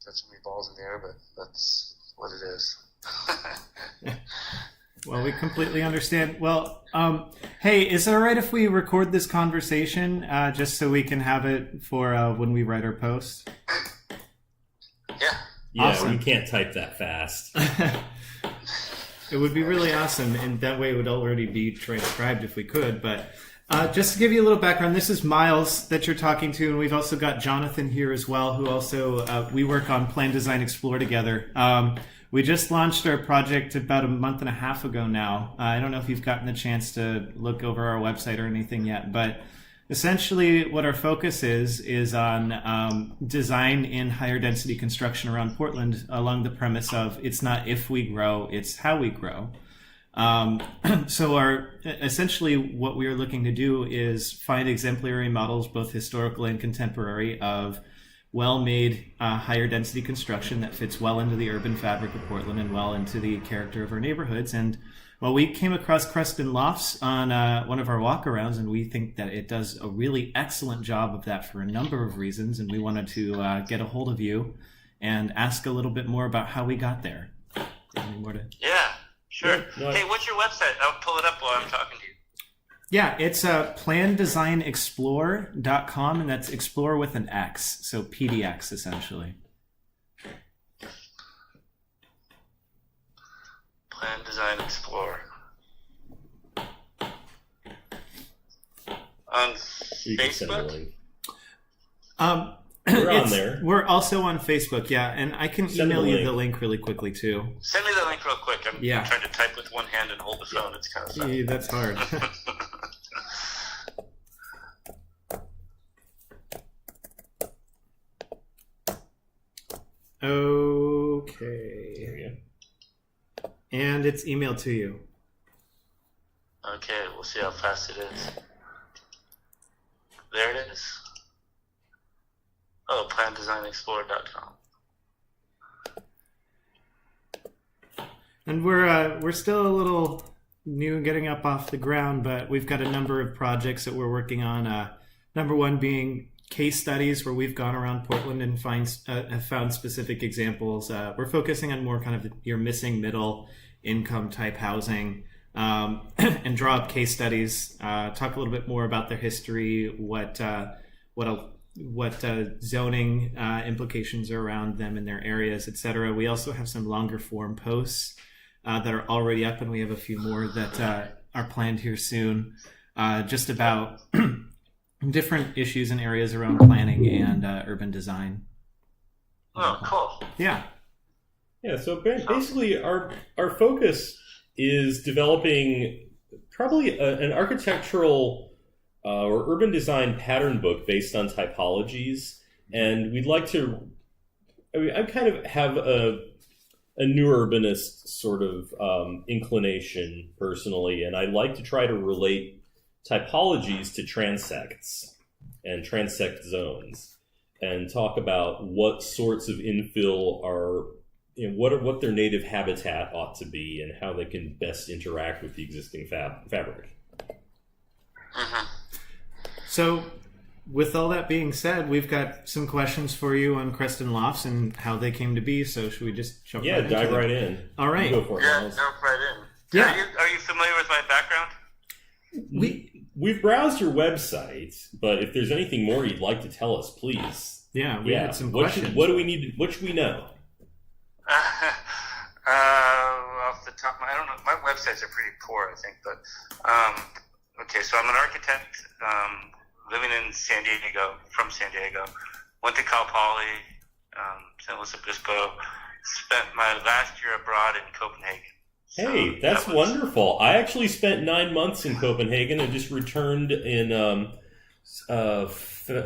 so many balls in the air, but that's what it is. Well, we completely understand. Well, hey, is it all right if we record this conversation just so we can have it for when we write our post? Yeah. Yeah, Awesome. we can't type that fast. It would be really awesome, and that way it would already be transcribed if we could. But just to give you a little background, this is Miles that you're talking to, and we've also got Jonathan here as well, who also, we work on Plan, Design, Explore together. We just launched our project about a month and a half ago now. I don't know if you've gotten the chance to look over our website or anything yet, but essentially what our focus is on design in higher density construction around Portland along the premise of it's not if we grow, it's how we grow. So essentially what we are looking to do is find exemplary models, both historical and contemporary, of well-made higher density construction that fits well into the urban fabric of Portland and well into the character of our neighborhoods. And well, we came across Creston Lofts on one of our walkarounds, and we think that it does a really excellent job of that for a number of reasons. And we wanted to get a hold of you and ask a little bit more about how we got there. Any more to... Yeah, sure. No, Hey, what's your website? I'll pull it up while I'm talking to you. Yeah, it's plandesignexplore.com, and that's explore with an X, so PDX essentially. Plan, Design, Explore. On you can send a Facebook? link. We're on there. We're also on Facebook, yeah, and I can Send email the you link. the link really quickly too. Send me the link real quick. I'm Yeah. trying to type with one hand and hold the phone. It's kind of funny. Yeah, that's hard. Okay. There you go. And it's emailed to you. Okay, we'll see how fast it is. There it is. Oh, PlanDesignExplore.com. And we're still a little new getting up off the ground, but we've got a number of projects that we're working on. Number one being case studies where we've gone around Portland and have found specific examples. We're focusing on more kind of your missing middle income type housing, and draw up case studies, talk a little bit more about their history, what zoning implications are around them in their areas, etc. We also have some longer form posts that are already up, and we have a few more that are planned here soon, just about different issues and areas around planning and urban design. Oh, cool. Yeah. Yeah, so basically our focus is developing probably an architectural or urban design pattern book based on typologies, and we'd like to. I kind of have a new urbanist sort of inclination personally, and I like to try to relate typologies to transects and transect zones, and talk about what sorts of infill are. What their native habitat ought to be and how they can best interact with the existing fabric. Mm-hmm. So, with all that being said, we've got some questions for you on Creston Lofts and how they came to be. So, should we just jump Yeah, right into dive them? right in. All right. You go for it, Yeah, Miles. jump right in. Yeah. Are you familiar with my background? We've browsed your website, but if there's anything more you'd like to tell us, please. Yeah, we had some What questions. do we need? What should we know? Off the top, I don't know. My websites are pretty poor, I think. But okay, so I'm an architect living in San Diego, from San Diego. Went to Cal Poly, San Luis Obispo. Spent my last year abroad in Copenhagen. Hey, So that's that was- wonderful. I actually spent 9 months in Copenhagen and just returned in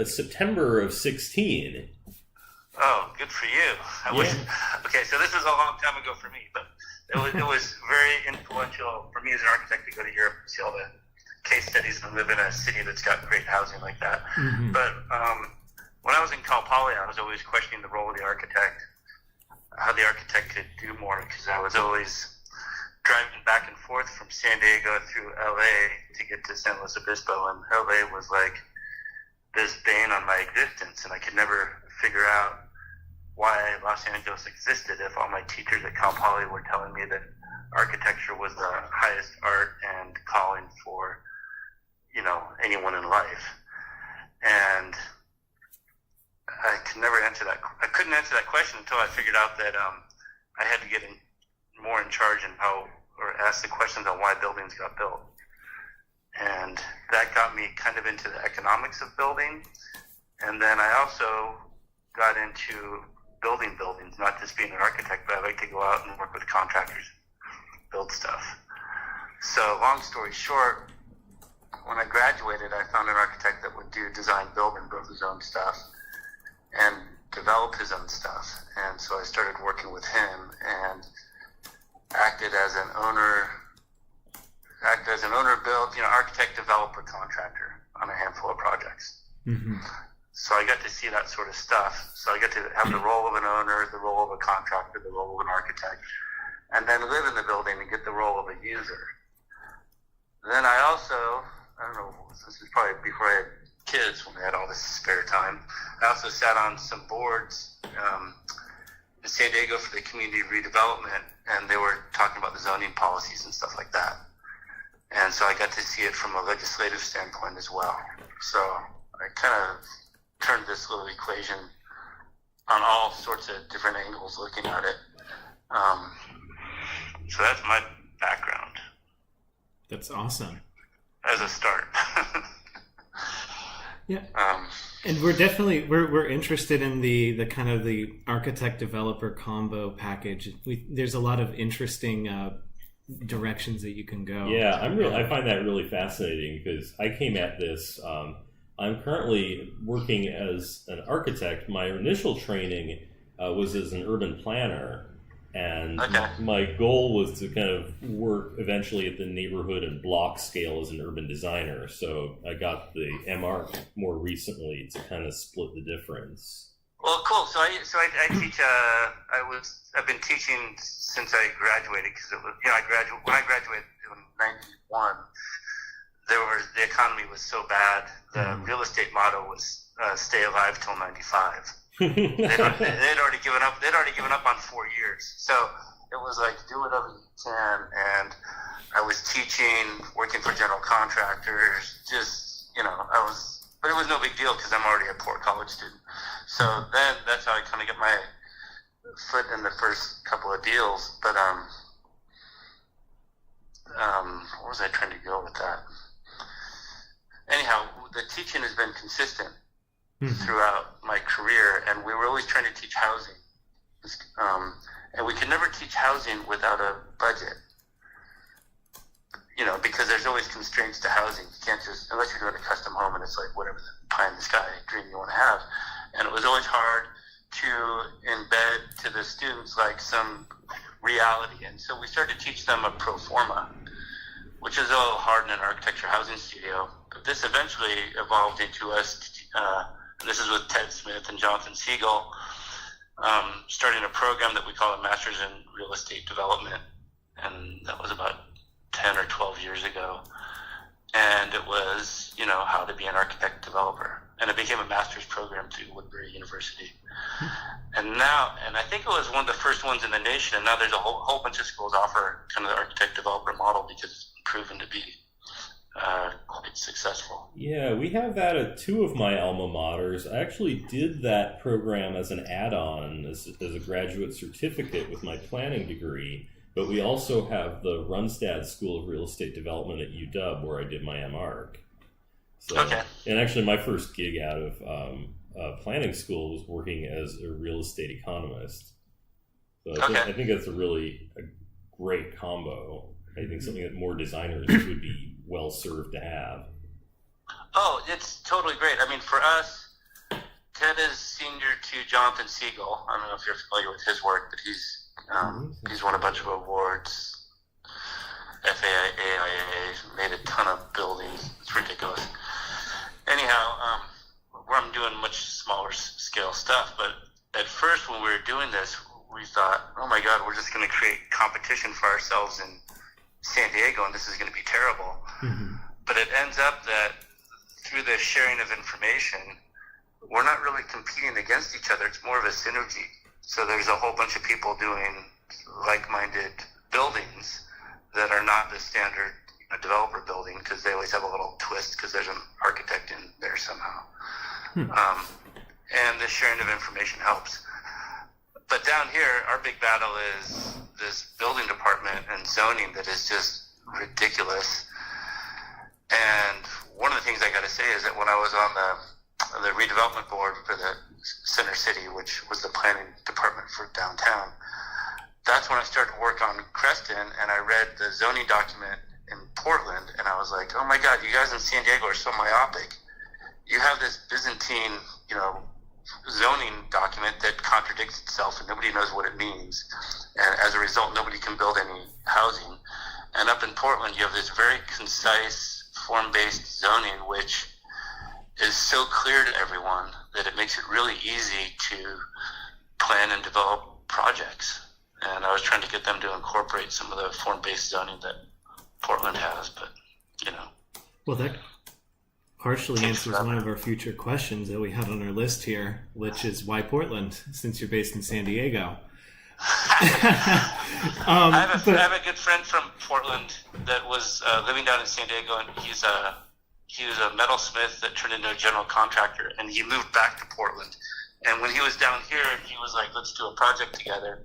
September of 16. Oh, good for you. Okay, so this is a long time ago for me, but it was very influential for me as an architect to go to Europe and see all the case studies and live in a city that's got great housing like that. Mhm. But when I was in Cal Poly, I was always questioning the role of the architect, how the architect could do more, because I was always driving back and forth from San Diego through LA to get to San Luis Obispo, and LA was like this bane on my existence, and I could never figure out why I Los Angeles existed if all my teachers at Cal Poly were telling me that architecture was the highest art and calling for, anyone in life. And I could never answer that. I couldn't answer that question until I figured out that I had to get more in charge and ask the questions on why buildings got built. And that got me kind of into the economics of building. And then I also got into building buildings, not just being an architect, but I like to go out and work with contractors, build stuff. So long story short, when I graduated, I found an architect that would do design, build, and build his own stuff and develop his own stuff. And so I started working with him and acted as an owner, build, architect, developer, contractor on a handful of projects. Mm-hmm. So I got to see that sort of stuff. So I got to have the role of an owner, the role of a contractor, the role of an architect, and then live in the building and get the role of a user. Then I also, this was probably before I had kids, when I had all this spare time, I also sat on some boards in San Diego for the community redevelopment, and they were talking about the zoning policies and stuff like that. And so I got to see it from a legislative standpoint as well. So I kind of turned this little equation on all sorts of different angles looking at it. So that's my background. That's awesome. As a start. Yeah. And we're definitely we're interested in the kind of the architect developer combo package. There's a lot of interesting directions that you can go. Yeah, I find that really fascinating because I came at this. I'm currently working as an architect. My initial training was as an urban planner, and my goal was to kind of work eventually at the neighborhood and block scale as an urban designer. So I got the MArch more recently to kind of split the difference. Well, cool. So I teach. I've been teaching since I graduated because it was when I graduated in '91. The economy was so bad. The real estate motto was "Stay alive till '95." They'd already given up. They'd already given up on 4 years. So it was like, do whatever you can. And I was teaching, working for general contractors. But it was no big deal because I'm already a poor college student. So then that's how I kind of get my foot in the first couple of deals. But where was I trying to go with that? Anyhow, the teaching has been consistent throughout my career, and we were always trying to teach housing. And we could never teach housing without a budget, because there's always constraints to housing. You can't just, unless you're doing a custom home and it's like whatever the pie in the sky dream you want to have. And it was always hard to embed to the students like some reality. And so we started to teach them a pro forma, which is a little hard in an architecture housing studio. But this eventually evolved into us, and this is with Ted Smith and Jonathan Siegel, starting a program that we call a Masters in Real Estate Development. And that was about 10 or 12 years ago. And it was, how to be an architect developer. And it became a master's program through Woodbury University. And I think it was one of the first ones in the nation. And now there's a whole bunch of schools offer kind of the architect developer model because it's proven to be quite successful. Yeah, we have that at two of my alma maters. I actually did that program as an add-on, as a graduate certificate with my planning degree. But we also have the Runstad School of Real Estate Development at UW, where I did my MArch. So, and actually, my first gig out of planning school was working as a real estate economist. So I think that's a great combo. I think something that more designers would be well served to have. Oh, it's totally great. I mean, for us, Ted is senior to Jonathan Siegel. I don't know if you're familiar with his work, but he's won a bunch of awards. FAIA made a ton of buildings. It's ridiculous. Anyhow, where I'm doing much smaller scale stuff, but at first when we were doing this, we thought, oh my God, we're just going to create competition for ourselves in San Diego, and this is going to be terrible. Mm-hmm. But it ends up that through the sharing of information, we're not really competing against each other. It's more of a synergy. So there's a whole bunch of people doing like-minded buildings that are not the standard developer building, because they always have a little twist because there's an architect in there somehow. And the sharing of information helps. But down here, our big battle is this building department and zoning that is just ridiculous. And one of the things I got to say is that when I was on the redevelopment board for the Center City, which was the planning department for downtown, that's when I started to work on Creston, and I read the zoning document in Portland, and I was like, oh my God, you guys in San Diego are so myopic. You have this Byzantine, zoning document that contradicts itself, and nobody knows what it means. And as a result, nobody can build any housing. And up in Portland, you have this very concise, form-based zoning, which is so clear to everyone that it makes it really easy to plan and develop projects. And I was trying to get them to incorporate some of the form-based zoning that Portland has, but, Well, that partially answers one of our future questions that we had on our list here, which is why Portland, since you're based in San Diego? I have a good friend from Portland that was living down in San Diego, and he was a metalsmith that turned into a general contractor, and he moved back to Portland. And when he was down here, he was like, let's do a project together.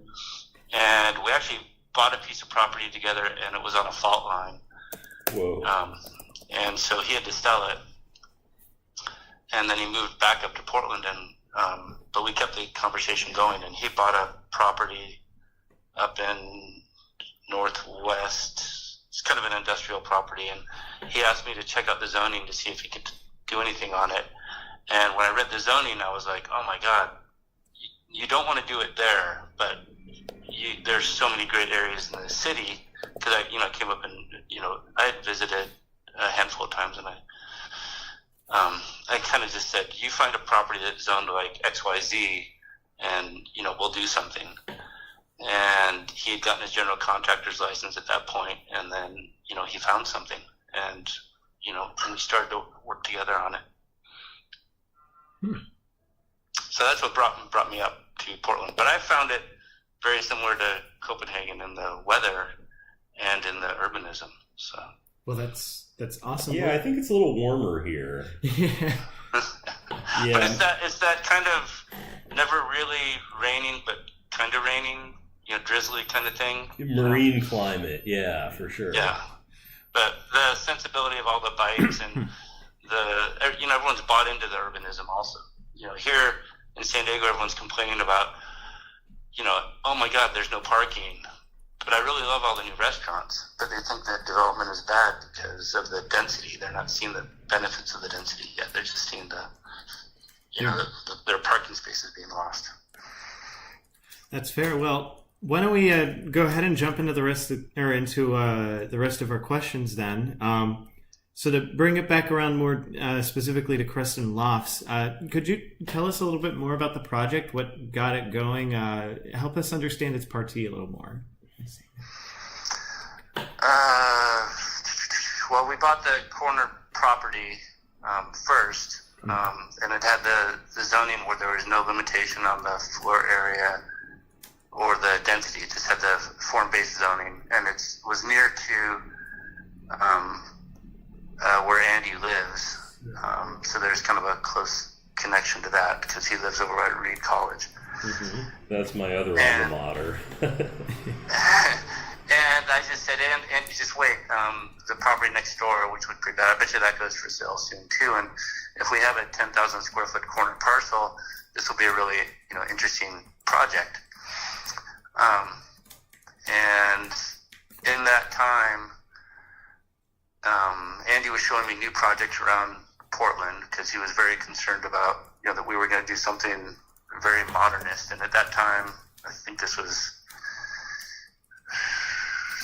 And we actually bought a piece of property together, and it was on a fault line. Whoa. And so he had to sell it. And then he moved back up to Portland, and but we kept the conversation going. And he bought a property up in Northwest. It's kind of an industrial property, and he asked me to check out the zoning to see if he could do anything on it. And when I read the zoning, I was like, oh my God, you don't want to do it there, but there's so many great areas in the city, because I came up and I had visited a handful of times, and I kind of just said, you find a property that's zoned like XYZ, and we'll do something. And he had gotten his general contractor's license at that point, and then he found something, and we started to work together on it. So that's what brought me up to Portland. But I found it very similar to Copenhagen in the weather and in the urbanism. So. Well, that's awesome. Yeah, I think it's a little warmer here. Yeah. Yeah. But it's that kind of never really raining, but kind of raining, drizzly kind of thing. Marine climate, yeah, for sure. Yeah. But the sensibility of all the bikes and everyone's bought into the urbanism also. Here in San Diego, everyone's complaining about, oh my God, there's no parking. But I really love all the new restaurants. But they think that development is bad because of the density. They're not seeing the benefits of the density yet. They're just seeing their parking spaces being lost. That's fair. Well, why don't we go ahead and jump into the rest of our questions then? So to bring it back around more specifically to Creston Lofts, could you tell us a little bit more about the project? What got it going? Help us understand its party a little more. Well, we bought the corner property first, and it had the zoning where there was no limitation on the floor area or the density. It just had the form-based zoning, and it was near to where Andy lives. So there's kind of a close connection to that because he lives over at Reed College. Mm-hmm. That's my other alma mater. And I just said, and just wait, the property next door, which would be bad, I bet you that goes for sale soon too. And if we have a 10,000 square foot corner parcel, this will be a really interesting project. And in that time, Andy was showing me new projects around Portland because he was very concerned about that we were going to do something very modernist. And at that time, I think this was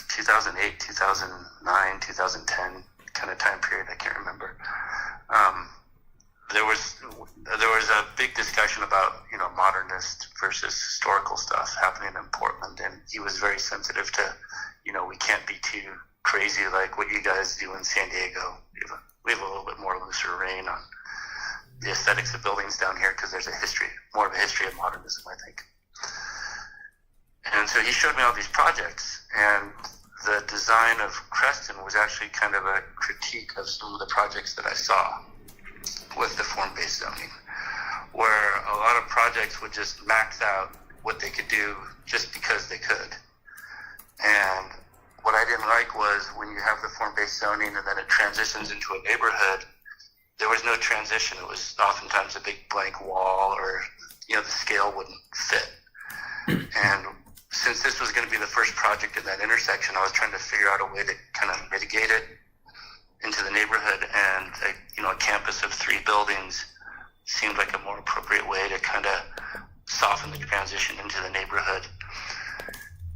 2008, 2009, 2010 kind of time period. I can't remember. There was a big discussion about modernist versus historical stuff happening in Portland, and he was very sensitive to we can't be too crazy like what you guys do in San Diego. We have a little bit more looser rein on the aesthetics of buildings down here because there's more of a history of modernism, I think. And so he showed me all these projects, and the design of Creston was actually kind of a critique of some of the projects that I saw with the form-based zoning, where a lot of projects would just max out what they could do just because they could. And what I didn't like was when you have the form-based zoning and then it transitions into a neighborhood, there was no transition. It was oftentimes a big blank wall, or, the scale wouldn't fit. And since this was going to be the first project in that intersection, I was trying to figure out a way to kind of mitigate it into the neighborhood, and a campus of 3 buildings seemed like a more appropriate way to kind of soften the transition into the neighborhood.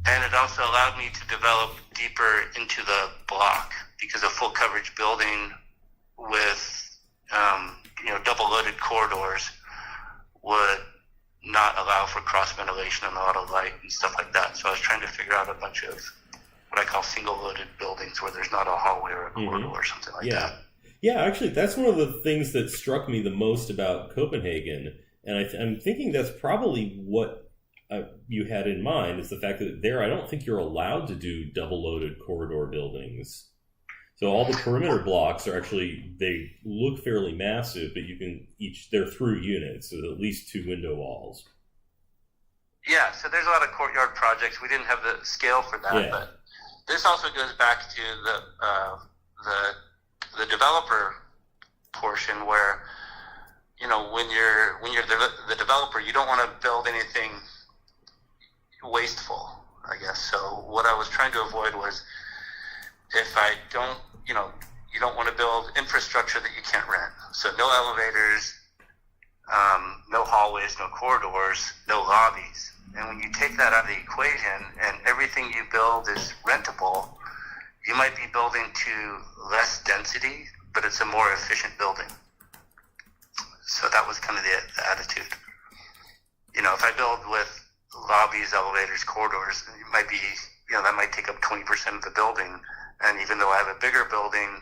And it also allowed me to develop deeper into the block, because a full coverage building with double loaded corridors would not allow for cross ventilation and a lot of light and stuff like that. So I was trying to figure out a bunch of what I call single loaded buildings where there's not a hallway or a corridor or something like that. Yeah, actually, that's one of the things that struck me the most about Copenhagen. And I'm thinking that's probably what you had in mind, is the fact that there, I don't think you're allowed to do double loaded corridor buildings. So all the perimeter blocks are actually, they look fairly massive, but they're through units, so at least 2 window walls. Yeah, so there's a lot of courtyard projects. We didn't have the scale for that, but this also goes back to the developer portion, where when you're the developer, you don't want to build anything wasteful, I guess. So what I was trying to avoid was, if I don't, you don't want to build infrastructure that you can't rent. So no elevators, no hallways, no corridors, no lobbies. And when you take that out of the equation and everything you build is rentable, you might be building to less density, but it's a more efficient building. So that was kind of the attitude. If I build with lobbies, elevators, corridors, it might be, that might take up 20% of the building. And even though I have a bigger building,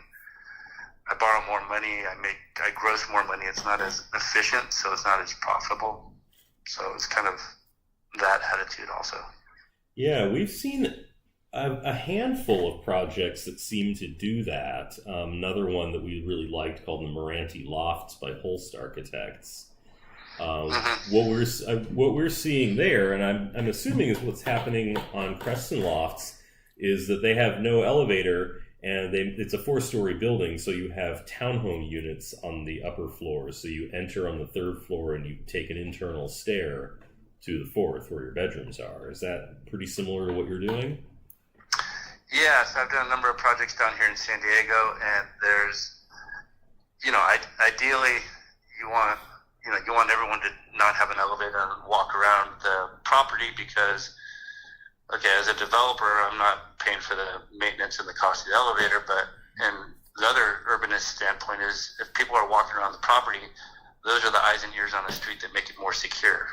I borrow more money, I gross more money. It's not as efficient, so it's not as profitable. So it's kind of that attitude also. Yeah, we've seen a handful of projects that seem to do that. Another one that we really liked, called the Moranti Lofts by Holst Architects. What we're seeing there, and I'm assuming is what's happening on Creston Lofts, is that they have no elevator, and it's a 4-story building, so you have townhome units on the upper floor. So you enter on the 3rd floor and you take an internal stair to the 4th where your bedrooms are. Is that pretty similar to what you're doing? Yes, I've done a number of projects down here in San Diego, and there's, ideally you want everyone to not have an elevator and walk around the property, because as a developer, I'm not paying for the maintenance and the cost of the elevator, but and the other urbanist standpoint is, if people are walking around the property, those are the eyes and ears on the street that make it more secure.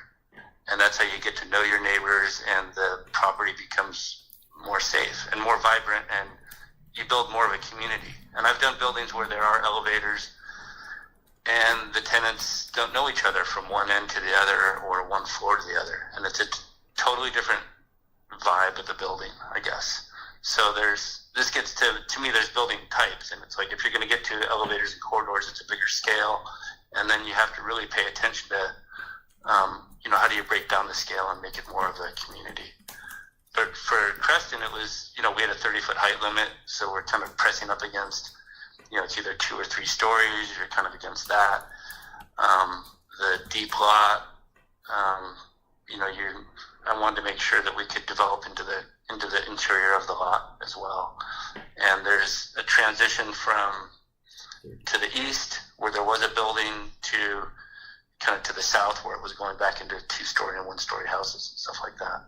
And that's how you get to know your neighbors, and the property becomes more safe and more vibrant, and you build more of a community. And I've done buildings where there are elevators, and the tenants don't know each other from one end to the other, or one floor to the other. And it's a totally different vibe of the building, I guess. So this gets to me, there's building types, and it's like, if you're going to get to elevators and corridors, it's a bigger scale, and then you have to really pay attention to how do you break down the scale and make it more of a community. But for Creston, it was, we had a 30-foot height limit, so we're kind of pressing up against, it's either 2 or 3 stories, you're kind of against that. The deep lot, I wanted to make sure that we could develop into the interior of the lot as well. And there's a transition to the east, where there was a building, to kind of to the south, where it was going back into 2-story and 1-story houses and stuff like that.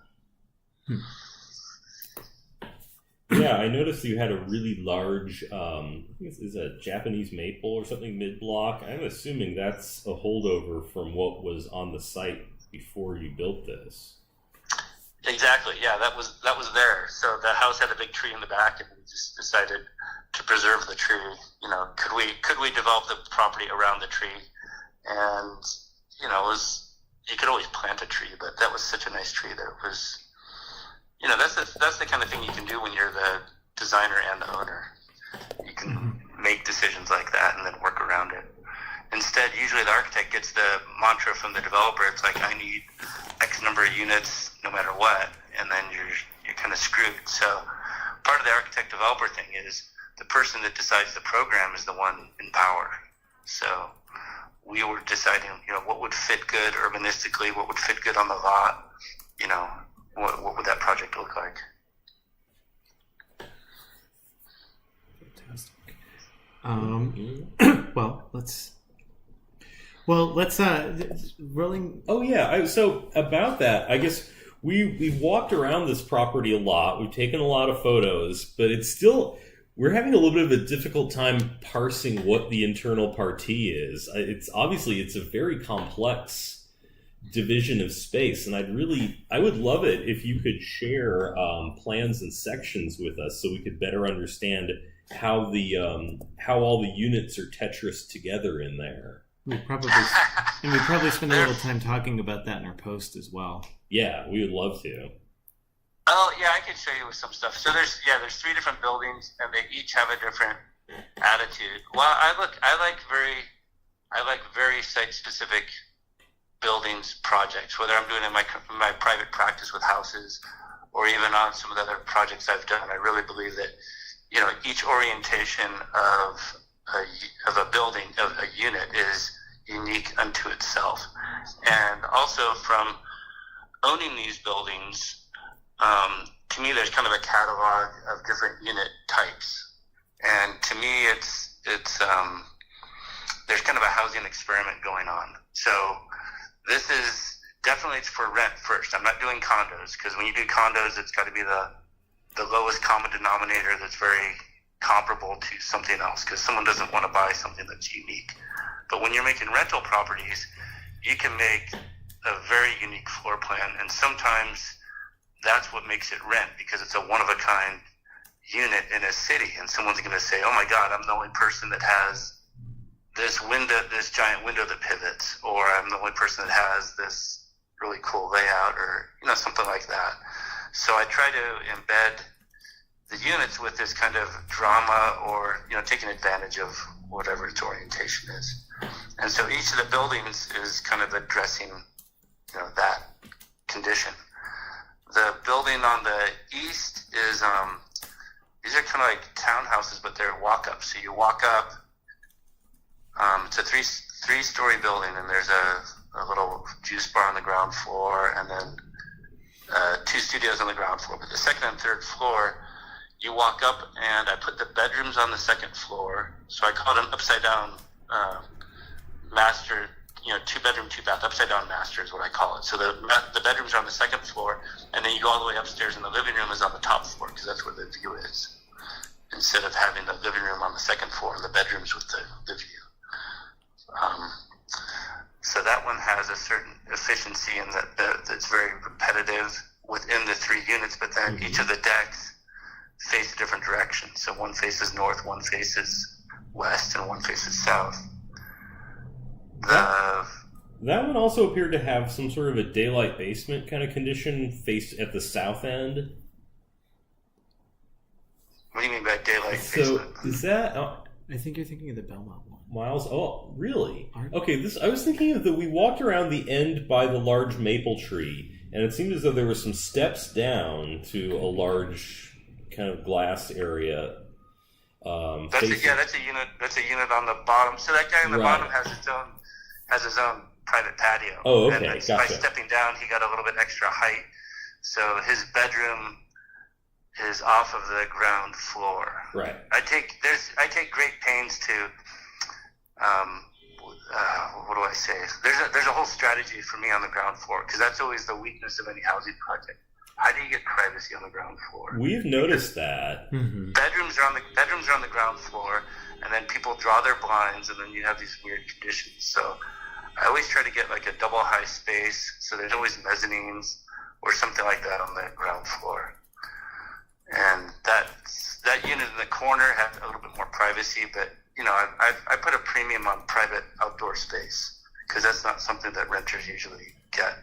Yeah, I noticed you had a really large, I think it's a Japanese maple or something mid-block. I'm assuming that's a holdover from what was on the site before you built this. Exactly. Yeah, that was there. So the house had a big tree in the back, and we just decided to preserve the tree. Could we develop the property around the tree? And you could always plant a tree, but that was such a nice tree that that's the kind of thing you can do when you're the designer and the owner. You can make decisions like that and then work around it. Instead, usually the architect gets the mantra from the developer. It's like, I need X number of units no matter what, and then you're kind of screwed. So part of the architect-developer thing is the person that decides the program is the one in power. So we were deciding, what would fit good urbanistically, what would fit good on the lot, what would that project look like? Fantastic. Let's rolling. Oh yeah. So about that, I guess we've walked around this property a lot. We've taken a lot of photos, but we're having a little bit of a difficult time parsing what the internal partie is. It's a very complex division of space, and I would love it if you could share plans and sections with us so we could better understand how all the units are Tetris together in there. We probably spend a little time talking about that in our post as well. Yeah, we would love to. Oh yeah, I can show you with some stuff. So there's 3 different buildings, and they each have a different attitude. Well, I like very site specific buildings projects, whether I'm doing it in my private practice with houses, or even on some of the other projects I've done. I really believe that each orientation of a building, of a unit, is unique unto itself. And also from owning these buildings, to me, there's kind of a catalog of different unit types, and to me, it's there's kind of a housing experiment going on. So this is definitely, it's for rent first. I'm not doing condos, because when you do condos, it's got to be the lowest common denominator that's very comparable to something else, because someone doesn't want to buy something that's unique. But when you're making rental properties, you can make a very unique floor plan, and sometimes that's what makes it rent, because it's a one-of-a-kind unit in a city, and someone's going to say, oh my God, I'm the only person that has this giant window that pivots, or I'm the only person that has this really cool layout, or something like that. So I try to embed the units with this kind of drama, or taking advantage of whatever its orientation is. And so each of the buildings is kind of addressing that condition. The building on the east is these are kind of like townhouses, but they're walk-ups. So you walk up. It's a three-story building, and there's a little juice bar on the ground floor, and then 2 studios on the ground floor. But the second and third floor, you walk up, and I put the bedrooms on the second floor. So I call them upside down master. 2-bedroom, 2-bath, upside down master is what I call it. So the bedrooms are on the second floor, and then you go all the way upstairs, and the living room is on the top floor, because that's where the view is. Instead of having the living room on the second floor and the bedrooms with the view. So that one has a certain efficiency in that's very repetitive within the 3 units, but then each of the decks face a different direction. So one faces north, one faces west, and one faces south. That one also appeared to have some sort of a daylight basement kind of condition faced at the south end. What do you mean by daylight basement? So is that... I think you're thinking of the Belmont one. Miles? Oh, really? Okay, I was thinking of we walked around the end by the large maple tree, and it seemed as though there were some steps down to a large kind of glass area. That's a unit. That's a unit on the bottom. So that guy on the bottom has his own private patio. Oh, okay, and gotcha. By stepping down, he got a little bit extra height. So his bedroom is off of the ground floor. Right. I take great pains to, what do I say? There's a whole strategy for me on the ground floor, because that's always the weakness of any housing project. How do you get privacy on the ground floor? We've noticed that. Mm-hmm. Bedrooms are on the ground floor, and then people draw their blinds, and then you have these weird conditions. So I always try to get like a double high space, so there's always mezzanines or something like that on the ground floor. And that unit in the corner had a little bit more privacy, but I put a premium on private outdoor space, because that's not something that renters usually get.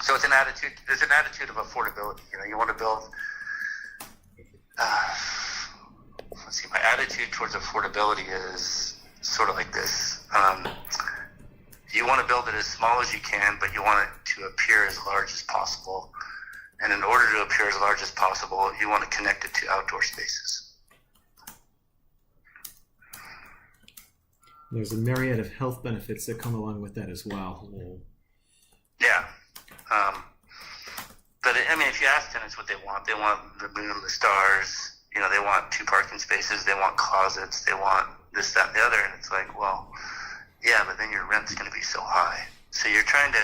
So it's an attitude. There's an attitude of affordability. You want to build. Let's see. My attitude towards affordability is sort of like this. You want to build it as small as you can, but you want it to appear as large as possible. And in order to appear as large as possible, you want to connect it to outdoor spaces. There's a myriad of health benefits that come along with that as well. Yeah. But if you ask tenants what they want the moon and the stars. They want 2 parking spaces. They want closets. They want this, that, and the other. And it's like, well, yeah, but then your rent's going to be so high. So you're trying to,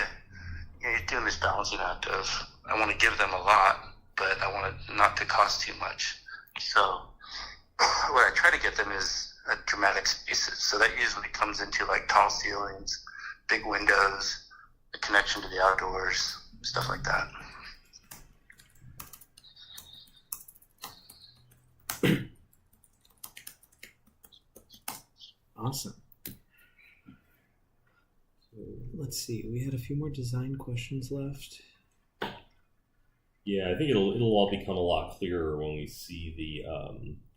you're doing this balancing act of, I want to give them a lot, but I want it not to cost too much. So what I try to get them is dramatic spaces. So that usually comes into like tall ceilings, big windows, a connection to the outdoors, stuff like that. Awesome. Let's see. We had a few more design questions left. Yeah, I think it'll all become a lot clearer when we see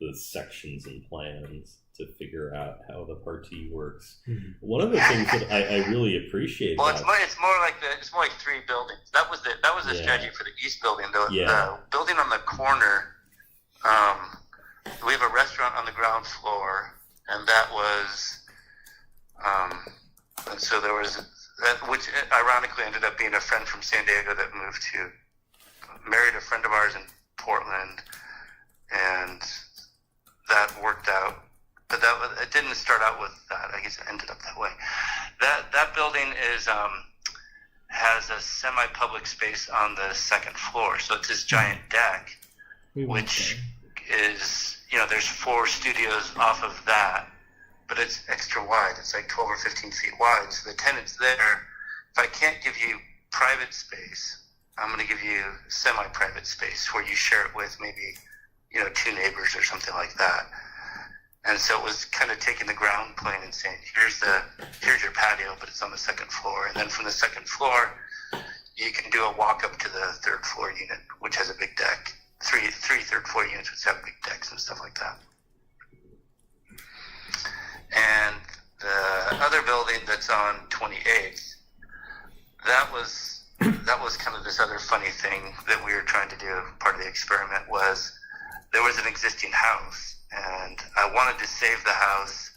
the sections and plans to figure out how the party works. Mm-hmm. One of the things that I really appreciate. Well, it's more like 3 buildings. That was the strategy for the east building. The building on the corner. We have a restaurant on the ground floor, and that was, and so there was that, which ironically ended up being a friend from San Diego that married a friend of ours in Portland, and that worked out. But it didn't start out with that. I guess it ended up that way. That building has a semi-public space on the 2nd floor, so it's this giant deck, which is, there's 4 studios off of that, but it's extra wide. It's like 12 or 15 feet wide. So the tenants there, if I can't give you private space, I'm going to give you semi-private space where you share it with maybe, 2 neighbors or something like that. And so it was kind of taking the ground plane and saying, here's your patio, but it's on the 2nd floor. And then from the 2nd floor, you can do a walk up to the 3rd floor unit, which has a big deck. Three 3rd floor units which have big decks and stuff like that. And the other building that's on 28th, that was kind of this other funny thing that we were trying to do. Part of the experiment was there was an existing house, and I wanted to save the house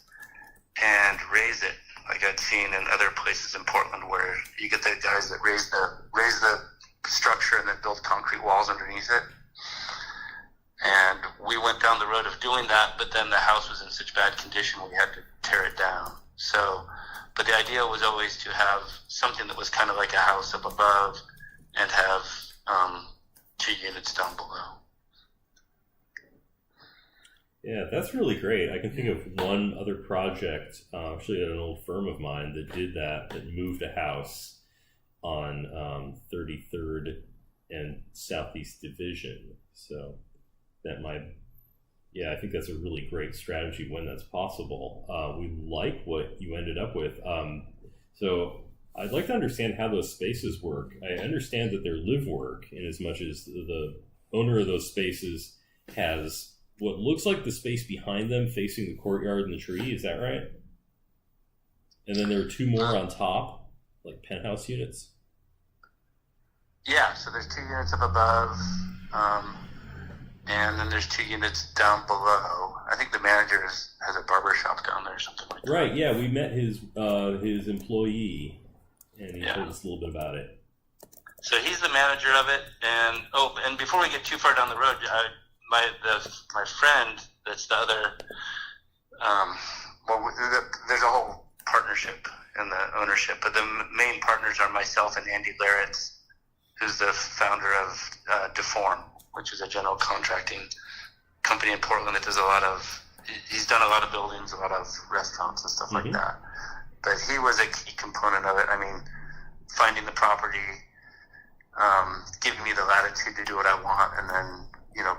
and raise it, like I'd seen in other places in Portland, where you get the guys that raise the structure and then build concrete walls underneath it. And we went down the road of doing that, but then the house was in such bad condition we had to tear it down. So, but the idea was always to have something that was kind of like a house up above and have 2 units down below. Yeah, that's really great. I can think of one other project, actually at an old firm of mine that did that moved a house on 33rd and Southeast Division. So that I think that's a really great strategy when that's possible. We like what you ended up with. So I'd like to understand how those spaces work. I understand that they're live work in as much as the owner of those spaces has what looks like the space behind them facing the courtyard and the tree. Is that right? And then there are 2 more on top, like penthouse units. Yeah, so there's 2 units up above, and then there's 2 units down below. I think the manager has a barber shop down there or something like that. Right, yeah, we met his employee, and he told us a little bit about it. So he's the manager of it, and before we get too far down the road, my friend that's the other, there's a whole partnership in the ownership, but the main partners are myself and Andy Laritz, who's the founder of Deform, which is a general contracting company in Portland that does he's done a lot of buildings, a lot of restaurants and stuff like that. But he was a key component of it. I mean, finding the property, giving me the latitude to do what I want, and then,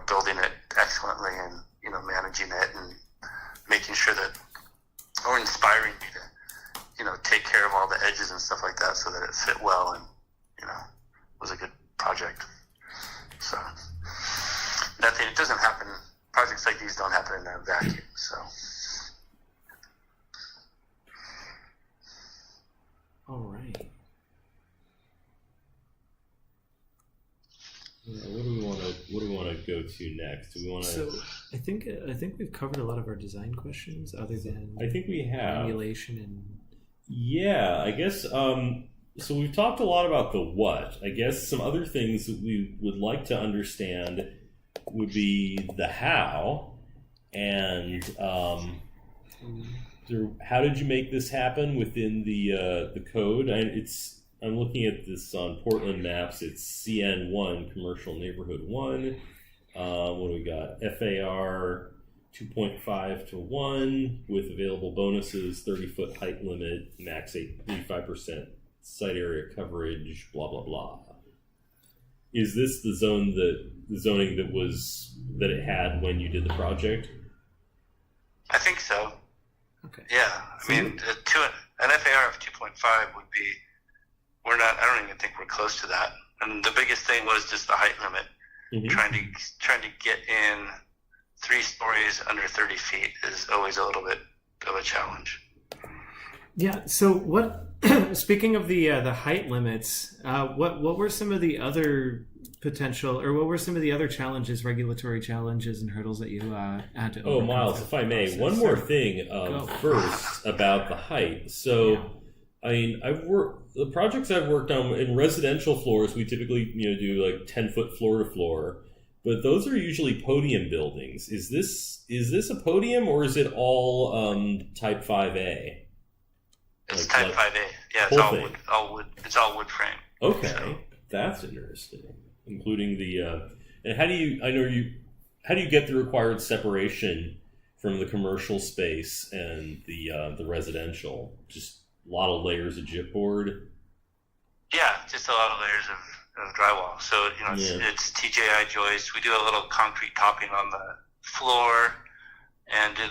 building it excellently and, managing it and making sure that, or inspiring me to, take care of all the edges and stuff like that so that it fit well and, project. So nothing. It doesn't happen. Projects like these don't happen in a vacuum. So. All right. Yeah, what do we want to go to next? Do we want to? So I think we've covered a lot of our design questions, other than I think we have. emulation and. Yeah, I guess. So we've talked a lot about the what. I guess some other things that we would like to understand would be the how, and how did you make this happen within the code? I'm looking at this on Portland Maps. It's CN1, Commercial Neighborhood 1. What do we got? FAR 2.5 to 1 with available bonuses, 30-foot height limit, max 85% site area coverage, blah, blah, blah. Is this the zoning that it had when you did the project? I think so. Okay. Yeah, I mean, an FAR of 2.5 would be. I don't even think we're close to that. And the biggest thing was just the height limit. Mm-hmm. Trying to get in 3 stories under 30 feet is always a little bit of a challenge. Yeah. So what? Speaking of the height limits, what were some of the other potential, or what were some of the other challenges, regulatory challenges and hurdles that you had to overcome? Oh, Miles, if I may, one more thing first about the height. So. Yeah. I mean, the projects I've worked on in residential floors, we typically do like 10-foot floor to floor, but those are usually podium buildings. Is this a podium, or is it all type 5A? It's type 5A. Yeah, it's all wood. It's all wood frame. Okay, so. That's interesting. Including the and how do you get the required separation from the commercial space and the residential? Just a lot of layers of gypboard. Yeah, just a lot of layers of drywall. So it's TJI joists. We do a little concrete topping on the floor, and do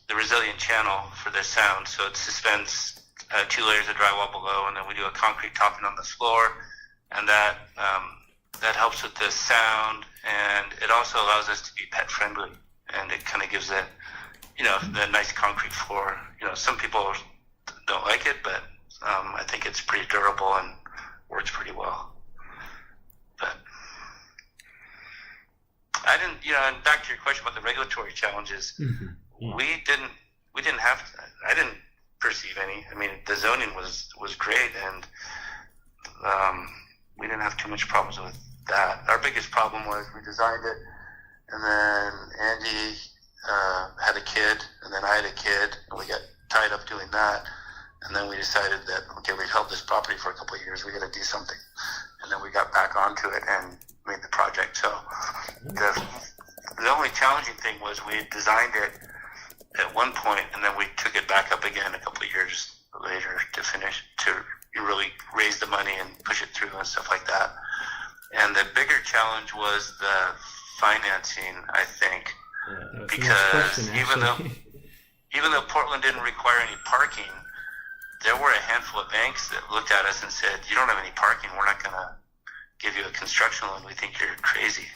the resilient channel for the sound. So it suspends 2 layers of drywall below, and then we do a concrete topping on the floor, and that helps with the sound, and it also allows us to be pet friendly, and it kind of gives it, the nice concrete floor. Some people don't like it, but I think it's pretty durable and works pretty well. But I didn't, and back to your question about the regulatory challenges, mm-hmm. I didn't perceive any. I mean, the zoning was great, and we didn't have too much problems with that. Our biggest problem was we designed it, and then Andy had a kid, and then I had a kid, and we got tied up doing that. And then we decided that, okay, we've held this property for a couple of years, we got to do something. And then we got back onto it and made the project. So the only challenging thing was we designed it at one point, and then we took it back up again a couple of years later to really raise the money and push it through and stuff like that. And the bigger challenge was the financing, I think, because even though Portland didn't require any parking, there were a handful of banks that looked at us and said, "You don't have any parking. We're not going to give you a construction loan. We think you're crazy."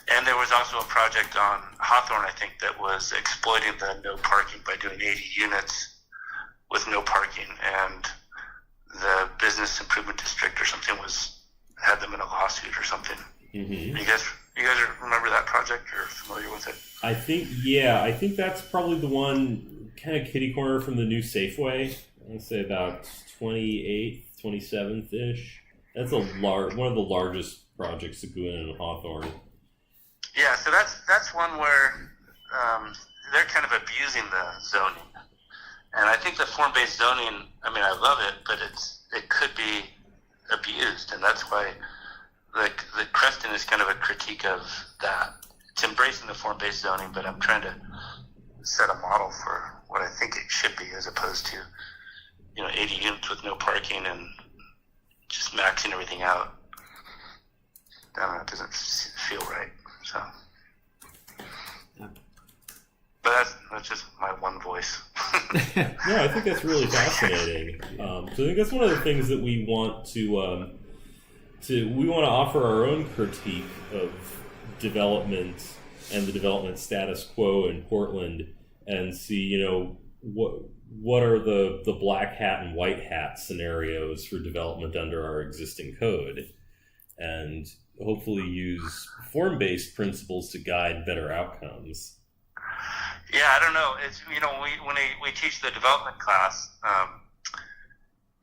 And there was also a project on Hawthorne, I think, that was exploiting the no parking by doing 80 units with no parking, and the Business Improvement District or something had them in a lawsuit or something. Mm-hmm. You guys remember that project or familiar with it? I think that's probably the one kind of kitty corner from the new Safeway. I'd say about 28th, 27th-ish. That's one of the largest projects that go in Hawthorne. Yeah, so that's one where they're kind of abusing the zoning. And I think the form-based zoning, I mean, I love it, but it could be abused. And that's why the Creston is kind of a critique of that. It's embracing the form-based zoning, but I'm trying to set a model for what I think it should be, as opposed to 80 units with no parking and just maxing everything out. I don't know, it doesn't feel right. So, but that's just my one voice. No, I think that's really fascinating. So I think that's one of the things that we want to we want to offer our own critique of development and the development status quo in Portland, and see, what are the black hat and white hat scenarios for development under our existing code, and hopefully use form-based principles to guide better outcomes. Yeah, I don't know. It's when we teach the development class,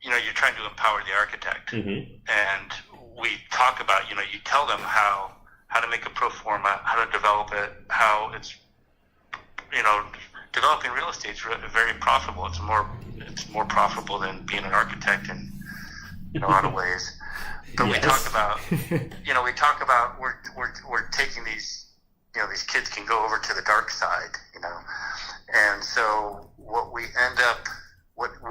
you're trying to empower the architect, and we talk about you tell them how to make a pro forma, how to develop it, how it's developing real estate is very profitable. It's more profitable than being an architect in a lot of ways. But Yes. we talk about we're taking these these kids can go over to the dark side, and so what we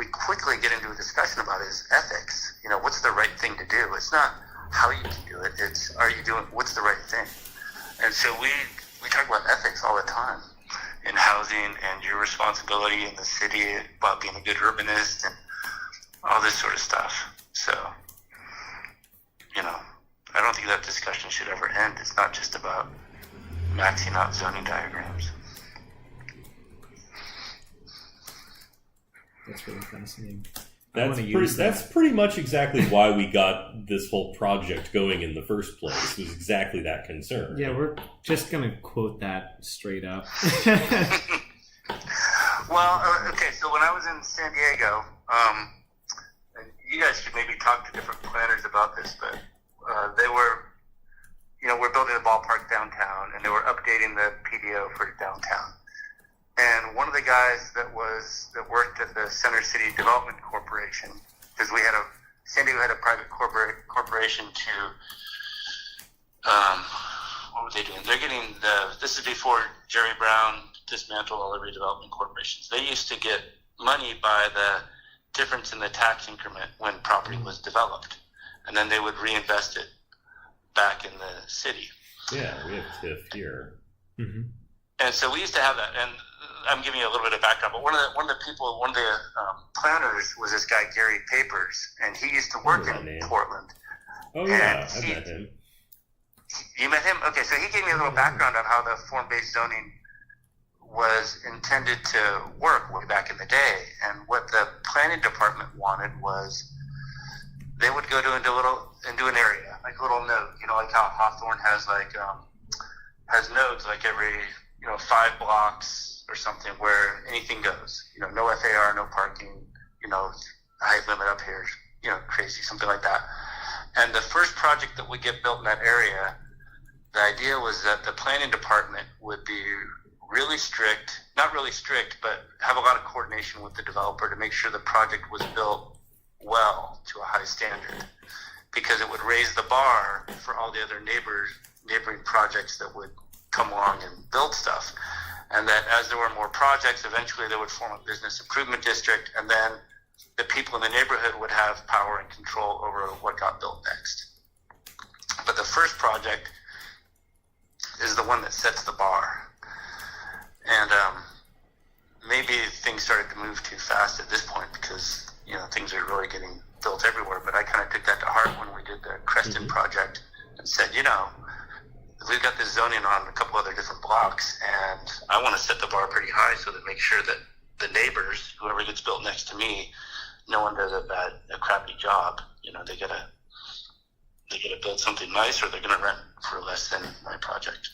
quickly get into a discussion about is ethics. What's the right thing to do? It's not how you can do it. It's what's the right thing? And so we talk about ethics all the time in housing and your responsibility in the city about being a good urbanist and all this sort of stuff. So, I don't think that discussion should ever end. It's not just about maxing out zoning diagrams. That's really fascinating. wanna use that. That's pretty much exactly why we got this whole project going in the first place, was exactly that concern. Yeah, we're just going to quote that straight up. Well, okay, so when I was in San Diego, and you guys should maybe talk to different planners about this, but they were, we're building a ballpark downtown, and they were updating the PDO for downtown. And one of the guys that worked at the Center City Development Corporation, because San Diego had a private corporation to, what were they doing? They're getting this is before Jerry Brown dismantled all the redevelopment corporations. They used to get money by the difference in the tax increment when property was developed, and then they would reinvest it back in the city. Yeah, we have TIF here. Mm-hmm. And so we used to have that, and I'm giving you a little bit of background, but one of the planners was this guy, Gary Papers, and he used to work in Portland. Oh, yeah, And I met him. You met him? Okay, so he gave me a little background on how the form-based zoning was intended to work way back in the day. And what the planning department wanted was they would go into an area, like a little node, like how Hawthorne has has nodes like every 5 blocks or something where anything goes. No FAR, no parking, height limit up here, crazy, something like that. And the first project that would get built in that area, the idea was that the planning department would be really strict, not really strict, but have a lot of coordination with the developer to make sure the project was built well to a high standard, because it would raise the bar for all the other neighboring projects that would come along and build stuff. And that as there were more projects, eventually they would form a business improvement district, and then the people in the neighborhood would have power and control over what got built next. But the first project is the one that sets the bar. And maybe things started to move too fast at this point because, things are really getting built everywhere. But I kind of took that to heart when we did the Creston project and said, we've got this zoning on a couple other different blocks, and I want to set the bar pretty high so that make sure that the neighbors, whoever gets built next to me, no one does a crappy job. They gotta build something nice, or they're gonna rent for less than my project.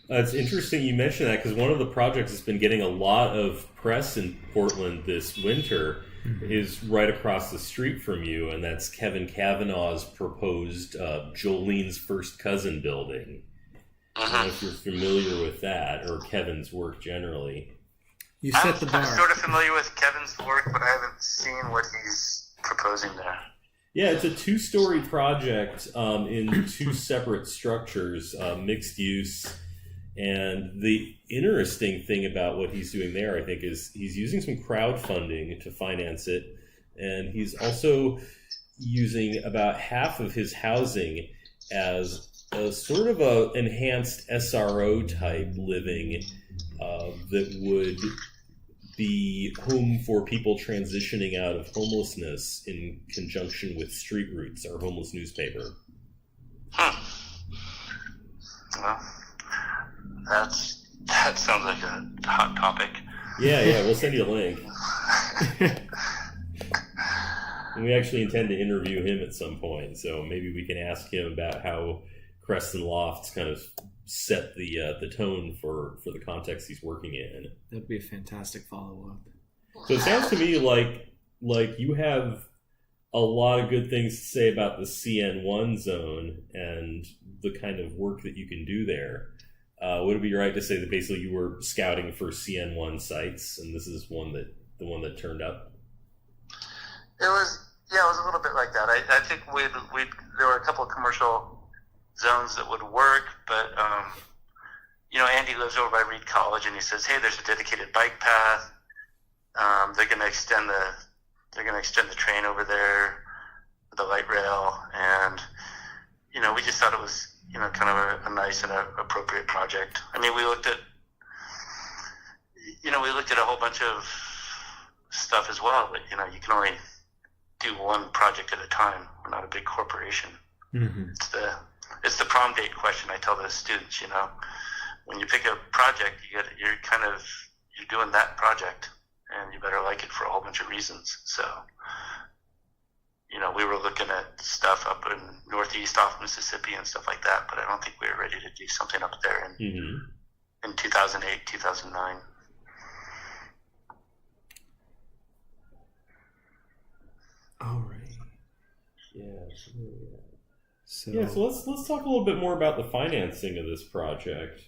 It's interesting you mention that, because one of the projects that's been getting a lot of press in Portland this winter is right across the street from you, and that's Kevin Kavanaugh's proposed Jolene's First Cousin building. I don't know if you're familiar with that, or Kevin's work generally. You set the bar. I'm sort of familiar with Kevin's work, but I haven't seen what he's proposing there. Yeah, it's a 2-story project in 2 separate structures, mixed use. And the interesting thing about what he's doing there, I think, is he's using some crowdfunding to finance it. And he's also using about half of his housing as a sort of a enhanced SRO type living that would the home for people transitioning out of homelessness in conjunction with Street Roots, our homeless newspaper. Well, that sounds like a hot topic. Yeah, we'll send you a link. And we actually intend to interview him at some point, so maybe we can ask him about how Creston Lofts kind of set the tone for the context he's working in. That'd be a fantastic follow-up. So it sounds to me like you have a lot of good things to say about the CN1 zone and the kind of work that you can do there. Would it be right to say that basically you were scouting for CN1 sites, and this is the one that turned up? It was a little bit like that. I think there were a couple of commercial zones that would work, but Andy lives over by Reed College, and he says, "Hey, there's a dedicated bike path. They're going to extend the train over there, the light rail," and we just thought it was kind of a nice and appropriate project. I mean, we looked at a whole bunch of stuff as well, but you can only do one project at a time. We're not a big corporation. Mm-hmm. It's the prom date question I tell the students. When you pick a project, you're doing that project, and you better like it for a whole bunch of reasons. So, we were looking at stuff up in northeast off Mississippi and stuff like that, but I don't think we were ready to do something up there in 2008, 2009. All right. So let's talk a little bit more about the financing of this project.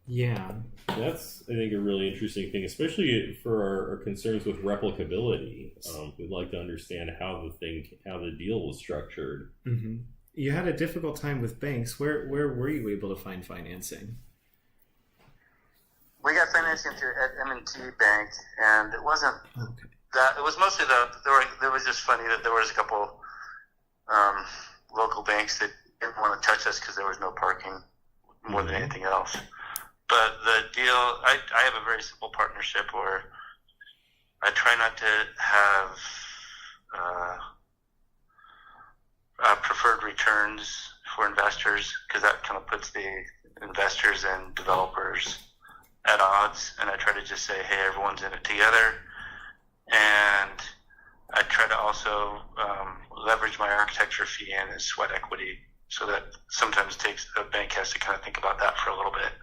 Yeah. That's, I think, a really interesting thing, especially for our concerns with replicability. We'd like to understand how the deal was structured. Mm-hmm. You had a difficult time with banks. Where were you able to find financing? We got financing through M&T Bank, and it wasn't Okay. that. It was mostly there was just funny that there was a couple local banks that didn't want to touch us because there was no parking more than anything else. But the deal, I have a very simple partnership where I try not to have preferred returns for investors, because that kind of puts the investors and developers at odds. And I try to just say, hey, everyone's in it together. And I try to also leverage my architecture fee in as sweat equity, so that sometimes a bank has to kind of think about that for a little bit.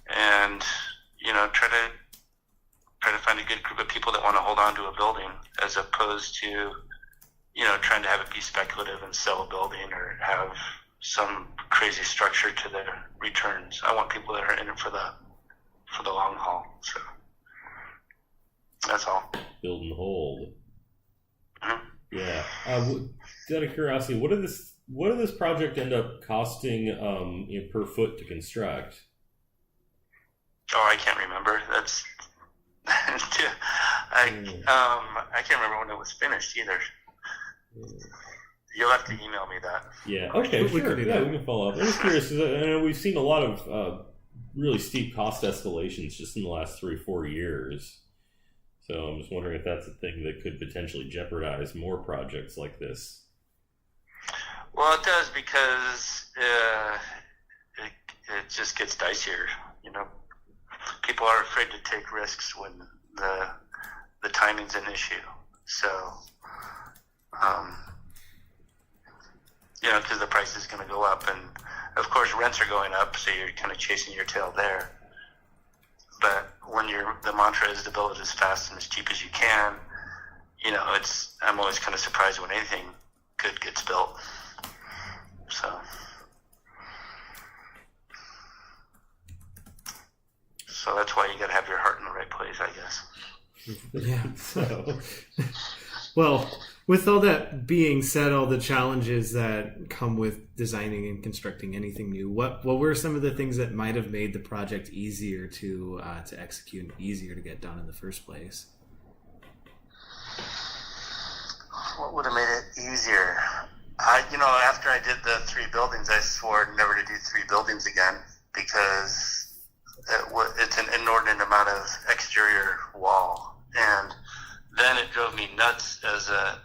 And try to find a good group of people that want to hold on to a building, as opposed to trying to have it be speculative and sell a building or have some crazy structure to their returns. I want people that are in it for the long haul. So that's all. Build and hold. Mm-hmm. Yeah. Out of curiosity, what did this project end up costing per foot to construct? Oh, I can't remember. That's I can't remember when it was finished either. You'll have to email me that. Yeah. Okay. We Sure. could do Yeah, that. we can follow up. I'm just curious, 'cause I know we've seen a lot of really steep cost escalations just in the last 3 or 4 years. So I'm just wondering if that's a thing that could potentially jeopardize more projects like this. Well, it does, because it just gets dicier. People are afraid to take risks when the timing's an issue. So, because the price is going to go up, and of course rents are going up, so you're kind of chasing your tail there. But when the mantra is to build it as fast and as cheap as you can, I'm always kind of surprised when anything good gets built. So that's why you got to have your heart in the right place, I guess. Yeah. So, Well, with all that being said, all the challenges that come with designing and constructing anything new, what were some of the things that might have made the project easier to execute and easier to get done in the first place? What would have made it easier? After I did the 3 buildings, I swore never to do 3 buildings again, because it's an inordinate amount of exterior wall, and then it drove me nuts as an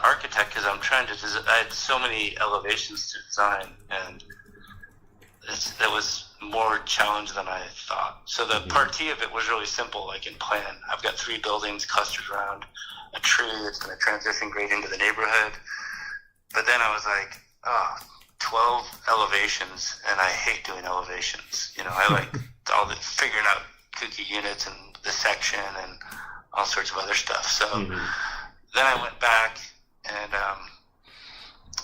architect, because I'm trying to I had so many elevations to design, and that was more challenge than I thought. So the partie of it was really simple, like in plan. I've got 3 buildings clustered around a tree that's going to transition great into the neighborhood. But then I was like, 12 elevations, and I hate doing elevations. I like all the figuring out kooky units and the section and all sorts of other stuff. So then I went back, and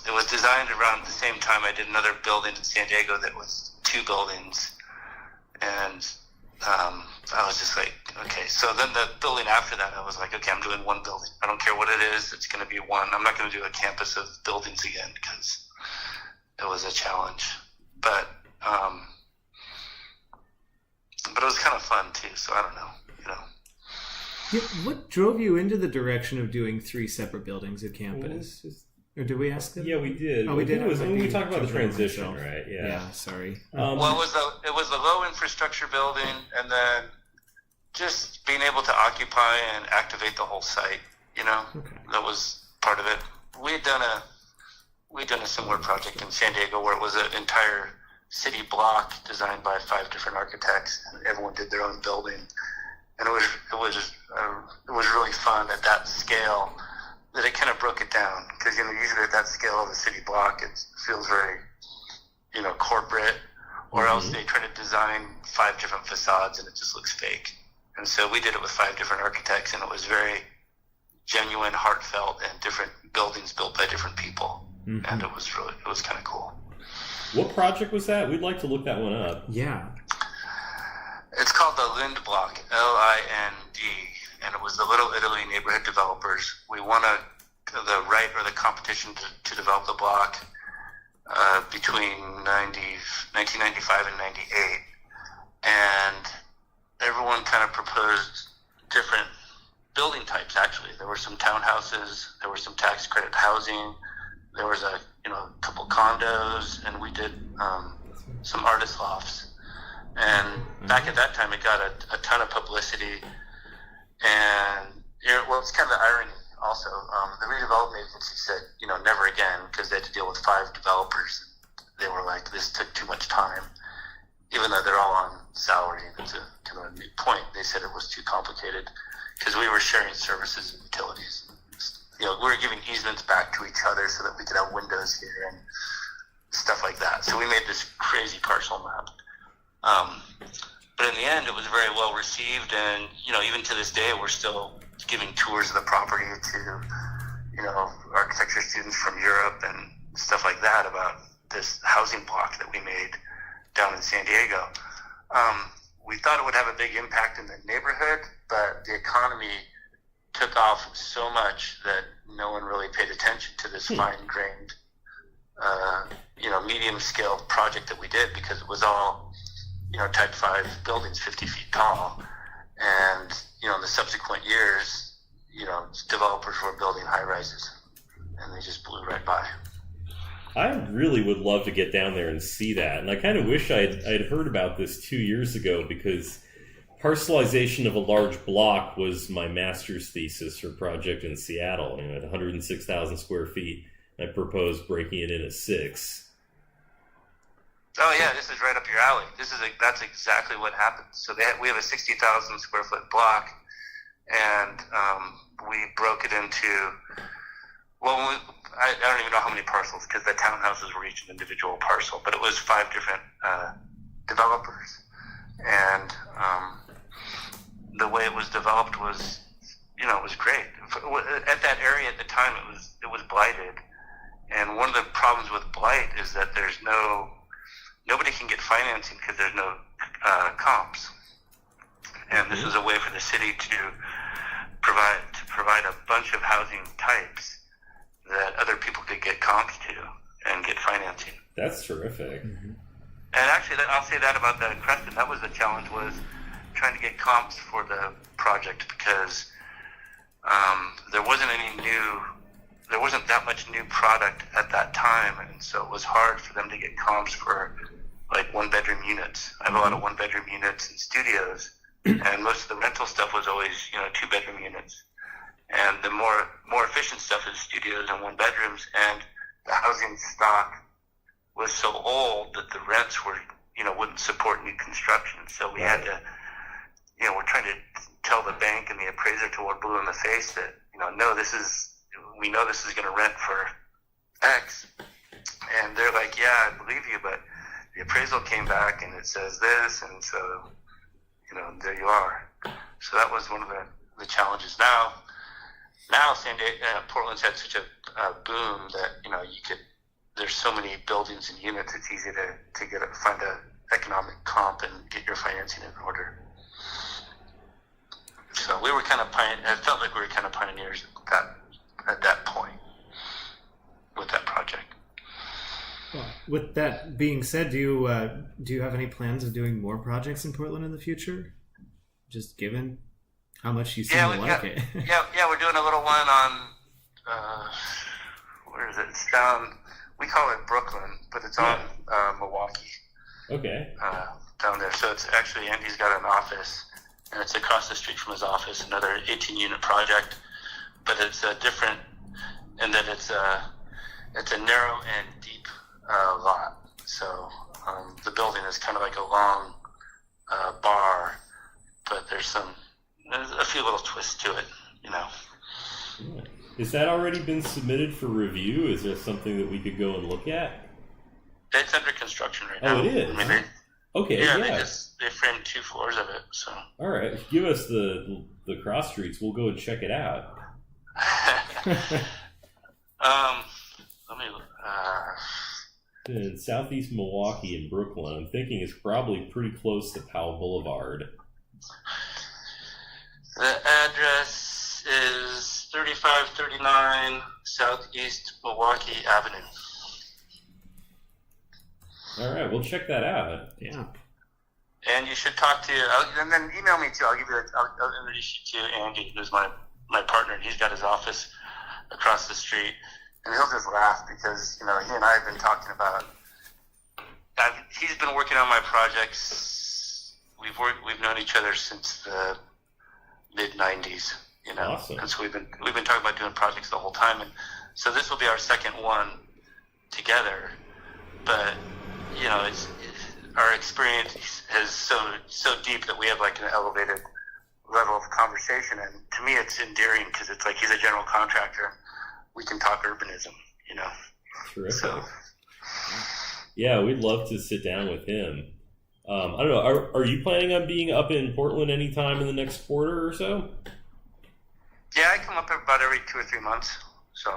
it was designed around the same time I did another building in San Diego that was 2 buildings. And I was just like, okay. So then the building after that, I was like, okay, I'm doing 1 building. I don't care what it is. It's going to be 1. I'm not going to do a campus of buildings again because it was a challenge. But it was kind of fun too. So I don't know. Yeah, what drove you into the direction of doing 3 separate buildings at campus? Or did we ask them? Yeah, we did. Oh, we did. We talked about the transition, myself. right? Yeah. Yeah. Sorry. Well, it was the low infrastructure building, and then just being able to occupy and activate the whole site. Okay. That was part of it. We'd done a similar project in San Diego where it was an entire city block designed by 5 different architects, and everyone did their own building, and it was really fun at that scale. That it kind of broke it down, because usually at that scale of a city block, it feels very corporate, or else they try to design 5 different facades and it just looks fake. And so we did it with 5 different architects, and it was very genuine, heartfelt, and different buildings built by different people. And it was kind of cool. What project was that? We'd like to look that one up. Yeah. It's called the Lind Block, LIND, and it was the Little Italy neighborhood developers. We won the right or the competition to develop the block between 1995 and 98, and everyone kind of proposed different building types. Actually, there were some townhouses, there were some tax credit housing, there was a couple condos, and we did some artist lofts. And back at that time, it got a ton of publicity. And it's kind of the irony also. The redevelopment agency said, never again, because they had to deal with 5 developers. They were like, this took too much time, even though they're all on salary. And to a new point, they said it was too complicated because we were sharing services and utilities. We were giving easements back to each other so that we could have windows here and stuff like that. So we made this crazy parcel map. But in the end, it was very well received, and even to this day, we're still giving tours of the property to architecture students from Europe and stuff like that about this housing block that we made down in San Diego. We thought it would have a big impact in the neighborhood, but the economy took off so much that no one really paid attention to this fine-grained, medium-scale project that we did, because it was all type 5 buildings 50 feet tall. And, in the subsequent years, developers were building high rises, and they just blew right by. I really would love to get down there and see that. And I kind of wish I'd heard about this 2 years ago, because parcelization of a large block was my master's thesis for project in Seattle. At 106,000 square feet, I proposed breaking it into 6. Oh yeah, this is right up your alley. That's exactly what happened. So we have a 60,000 square foot block, and we broke it into. I don't even know how many parcels, because the townhouses were each an individual parcel, but it was 5 different developers, and the way it was developed was, it was great. At that area at the time, it was blighted, and one of the problems with blight is that nobody can get financing because there's no comps. And this was a way for the city to provide a bunch of housing types that other people could get comps to and get financing. That's terrific. Mm-hmm. And actually, I'll say that about the Creston. That was the challenge, was trying to get comps for the project, because there wasn't that much new product at that time, and so it was hard for them to get comps for like one-bedroom units. I have a lot of one-bedroom units and studios, and most of the rental stuff was always, you know, two-bedroom units. And the more efficient stuff is studios and one-bedrooms, and the housing stock was so old that the rents were, you know, wouldn't support new construction. So we had to, you know, we're trying to tell the bank and the appraiser till we're blue in the face that, you know, no, we know this is going to rent for X. And they're like, yeah, I believe you, but the appraisal came back and it says this, and so, you know, there you are. So that was one of the challenges. Now Portland's had such a boom that, you know, there's so many buildings and units, it's easy to find a economic comp and get your financing in order. So we were kind of I felt like we were kind of pioneers at that point with that project. Well, with that being said, do you have any plans of doing more projects in Portland in the future? Just given how much you seem to like it. Yeah, we're doing a little one on where is it? It's down. We call it Brooklyn, but it's on Milwaukee. Okay. Down there. So it's actually Andy's got an office, and it's across the street from his office. Another 18-unit project, but it's different in that it's a narrow and deep lot. So the building is kind of like a long bar, but there's a few little twists to it, you know. Yeah. Has that already been submitted for review? Is there something that we could go and look at? It's under construction right now. Oh, it is? I mean, okay, they framed 2 floors of it, so. All right, if you give us the cross streets, we'll go and check it out. Let me In southeast Milwaukee and Brooklyn, I'm thinking it's probably pretty close to Powell Boulevard. the address is 3539 Southeast Milwaukee Avenue. All right, we'll check that out. Yeah. And you should talk to, and then email me too. I'll introduce you to Andy, who's my partner. And he's got his office across the street, and he'll just laugh because, you know, he and I have been talking about. He's been working on my projects. We've known each other since the mid '90s. You know, Awesome. And so we've been talking about doing projects the whole time, and so this will be our second one together. But you know, our experience is so deep that we have like an elevated level of conversation, and to me it's endearing because it's like he's a general contractor. We can talk urbanism, you know. Terrific. So, yeah, we'd love to sit down with him. I don't know. Are you planning on being up in Portland anytime in the next quarter or so? yeah, I come up about every 2 or 3 months. So,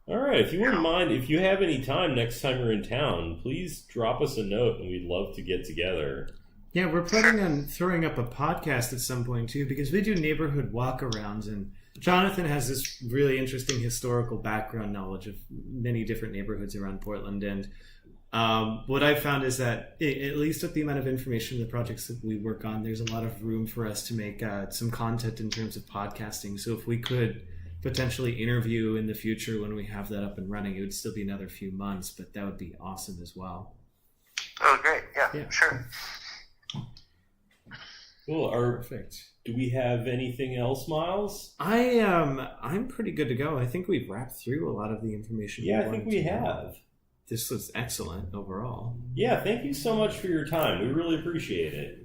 All right. If you wouldn't mind, if you have any time next time you're in town, please drop us a note, and we'd love to get together. Yeah, we're planning on throwing up a podcast at some point too, because we do neighborhood walkarounds, and Jonathan has this really interesting historical background knowledge of many different neighborhoods around Portland. And what I've found is that, at least with the amount of information, the projects that we work on, there's a lot of room for us to make some content in terms of podcasting. So if we could potentially interview in the future when we have that up and running, it would still be another few months, but that would be awesome as well. oh, great. Yeah, Yeah. sure. Cool. Perfect. Do we have anything else, Miles? I'm pretty good to go. I think we've wrapped through a lot of the information. Yeah, I think wanted we to know. have. This was excellent overall. Yeah, thank you so much for your time. We really appreciate it.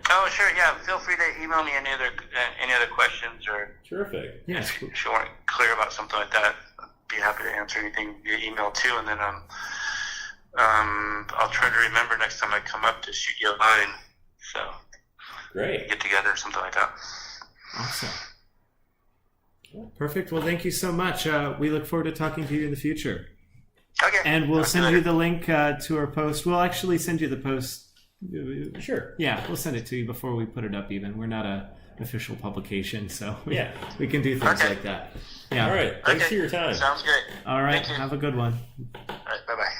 Oh, sure. Yeah, feel free to email me any other questions, or Terrific. Yes. if you weren't clear about something like that, I'd be happy to answer anything via email too. And then I'll try to remember next time I come up to shoot you a line. So Great. get together or something like that. Awesome. Perfect. Well, thank you so much. We look forward to talking to you in the future. Okay. And we'll Talk to send you later. the link to our post. We'll actually send you the post. Sure. Yeah, we'll send it to you before we put it up even. We're not an official publication, so Yeah. we can do things Okay. like that. Yeah. All right. Thanks Okay. for your time. Sounds great. All right. Thank you. Have a good one. All right. Bye-bye.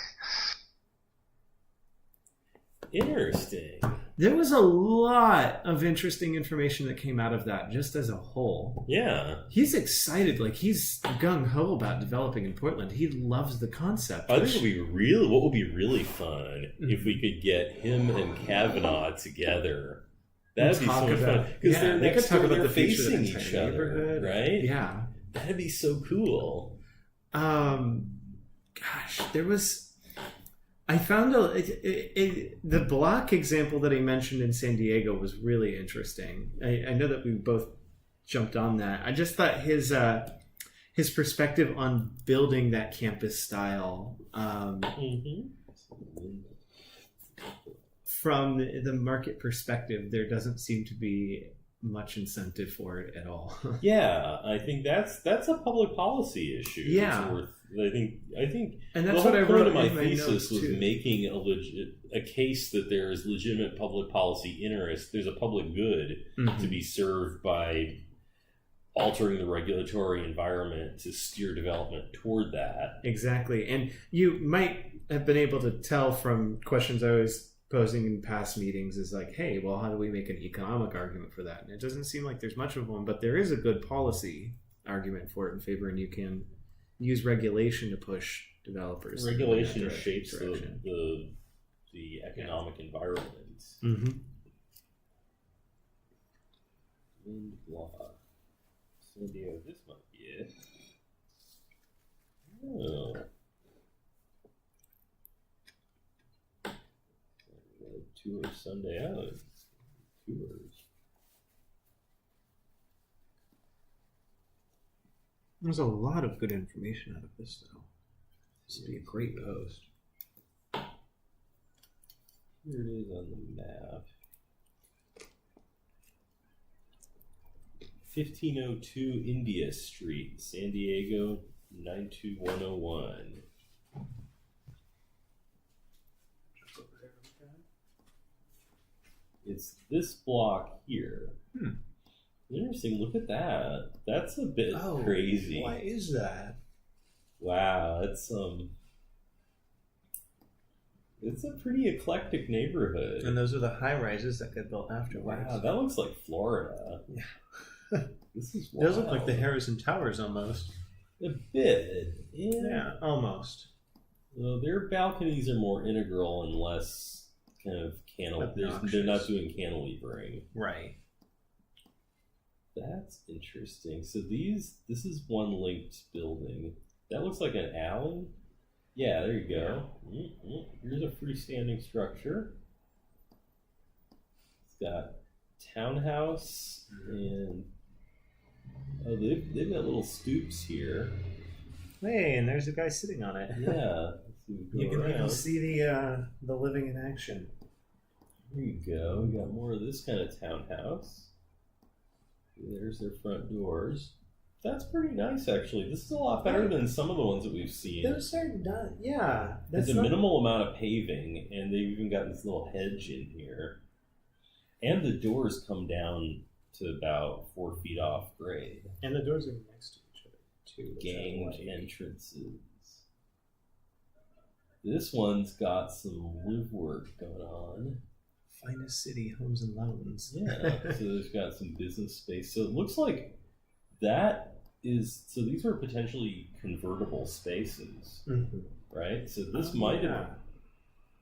Interesting. There was a lot of interesting information that came out of that, just as a whole. Yeah. He's excited, like he's gung ho about developing in Portland. He loves the concept. I think what would be really fun if we could get him and Kavanaugh together. That'd be so much fun because they could talk about the future of facing the each entire other, neighborhood. right? Yeah. That'd be so cool. Gosh, there was. I found the block example that he mentioned in San Diego was really interesting. I know that we both jumped on that. I just thought his perspective on building that campus style from the market perspective, there doesn't seem to be much incentive for it at all. Yeah, I think that's a public policy issue. Yeah. I think, and that's the what I whole wrote point of my in my thesis notes was too. making a case that there is legitimate public policy interest. There's a public good to be served by altering the regulatory environment to steer development toward that. Exactly, and you might have been able to tell from questions I was posing in past meetings is like, hey, well, how do we make an economic argument for that? And it doesn't seem like there's much of one, but there is a good policy argument for it in favor, and you can use regulation to push developers. Regulation in that shapes direction. the economic environment. Mm-hmm. Wind block. San Diego, this might be it. Oh. Tour Sunday out. Tours. There's a lot of good information out of this, though. This would be a great post. Here it is on the map. 1502 India Street, San Diego, 92101. It's this block here. Interesting. Look at that. That's a bit crazy. Why is that? Wow, it's a pretty eclectic neighborhood. And those are the high rises that get built afterwards. Wow, that looks like Florida. Yeah. This is Those look wild. like the Harrison Towers almost. A bit. Yeah. Almost. Well, their balconies are more integral and less kind of Obnoxious. they're not doing cantilevering. Right. That's interesting. So this is one linked building. That looks like an alley. Yeah, there you go. Here's a freestanding structure. It's got townhouse and they've got little stoops here. Hey, and there's a guy sitting on it. Yeah. You can even see the living in action. Here you go. We got more of this kind of townhouse. There's their front doors. That's pretty nice, actually. This is a lot better than some of the ones that we've seen. Those are done. Yeah. There's a minimal amount of paving, and they've even got this little hedge in here. And the doors come down to about 4 feet off grade. And the doors are next to each other, too. Ganged entrances. This one's got some live work going on. Finest City Homes and Loans. Yeah, so there's got some business space. So it looks like so these are potentially convertible spaces, right? So this might have,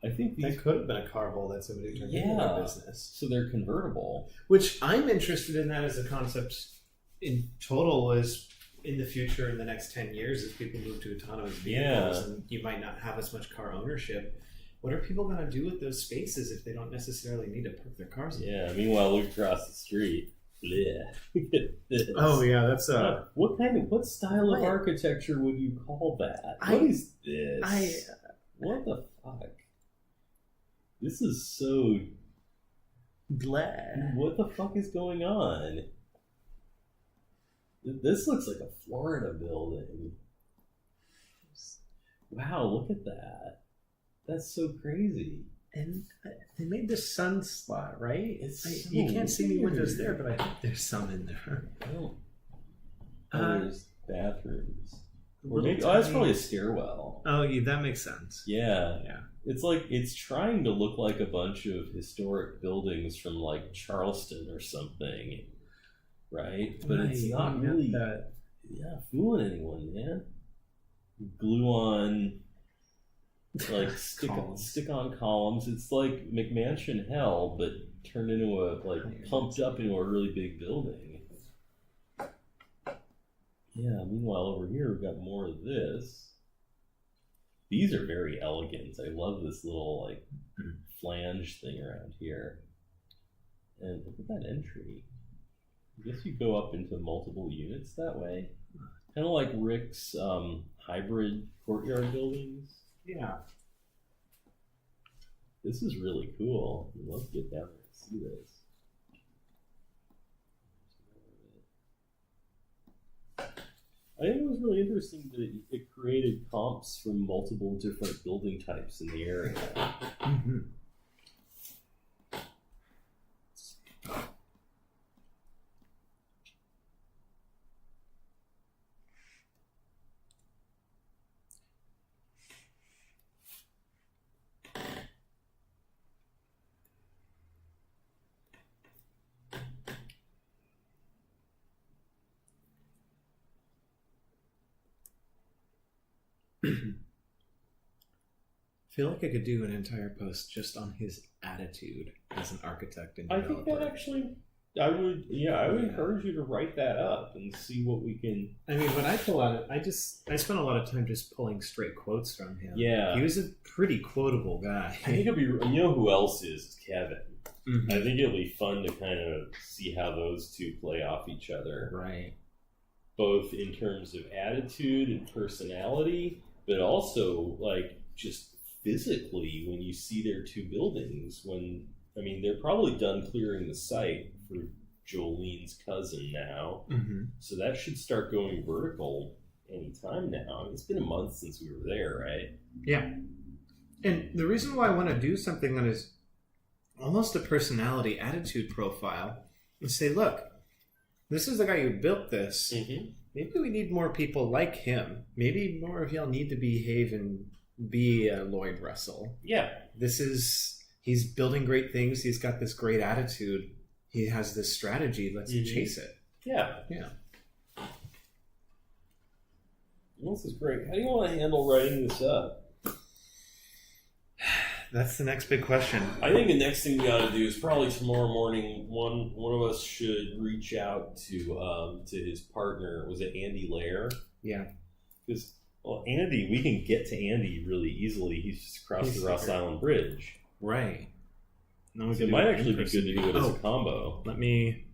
I think these that could have been a car hole that somebody turned into their business. So they're convertible. Which I'm interested in that as a concept in total is in the future, in the next 10 years, as people move to autonomous vehicles and you might not have as much car ownership. What are people going to do with those spaces if they don't necessarily need to park their cars in? Yeah, meanwhile, look across the street. Blech. Look at this. Oh, yeah, that's what style of architecture would you call that? What is this? What the fuck? This is so bleh. What the fuck is going on? This looks like a Florida building. Wow, look at that. That's so crazy. And they made the sun slot, right? It's you can't see any weird. windows there, but I think there's some in there. Oh, there's bathrooms. Or Little maybe, that's tiny- probably a stairwell. Oh, yeah, that makes sense. Yeah. Yeah. It's like it's trying to look like a bunch of historic buildings from like Charleston or something, right? But it's Right, not you got really that. fooling anyone, man. Glue on like Columns. stick on columns. It's like McMansion hell, but turned into a pumped up into a really big building. Yeah. Meanwhile, over here we've got more of this. These are very elegant. I love this little like flange thing around here. And look at that entry. I guess you go up into multiple units that way. Kind of like Rick's hybrid courtyard buildings. Yeah. This is really cool. I'd love to get down there and see this. I think it was really interesting that it created comps from multiple different building types in the area. Mm-hmm. I feel like I could do an entire post just on his attitude as an architect and I developer. think that actually, I would encourage you to write that up and see what we can. I mean, when I pull out, I spent a lot of time just pulling straight quotes from him. Yeah. He was a pretty quotable guy. I think it'll be. You know who else is Kevin. Mhm. I think it'll be fun to kind of see how those two play off each other, Right. both in terms of attitude and personality, but also like just physically when you see their two buildings. They're probably done clearing the site for Jolene's cousin now, Mm-hmm. so that should start going vertical anytime now. It's been a month since we were there, right? Yeah. And the reason why I want to do something that is almost a personality attitude profile is say, look, this is the guy who built this. Mm-hmm. Maybe we need more people like him. Maybe more of y'all need to behave and be Lloyd Russell. Yeah. He's building great things. He's got this great attitude. He has this strategy. Let's chase it. Yeah. Yeah. This is great. How do you want to handle writing this up? That's the next big question. I think the next thing we got to do is probably tomorrow morning. One of us should reach out to his partner. Was it Andy Lair? Yeah. Because Andy, we can get to Andy really easily. He's just across the Ross Island Bridge. Right. No, So it might actually be good to do it as a combo. Let me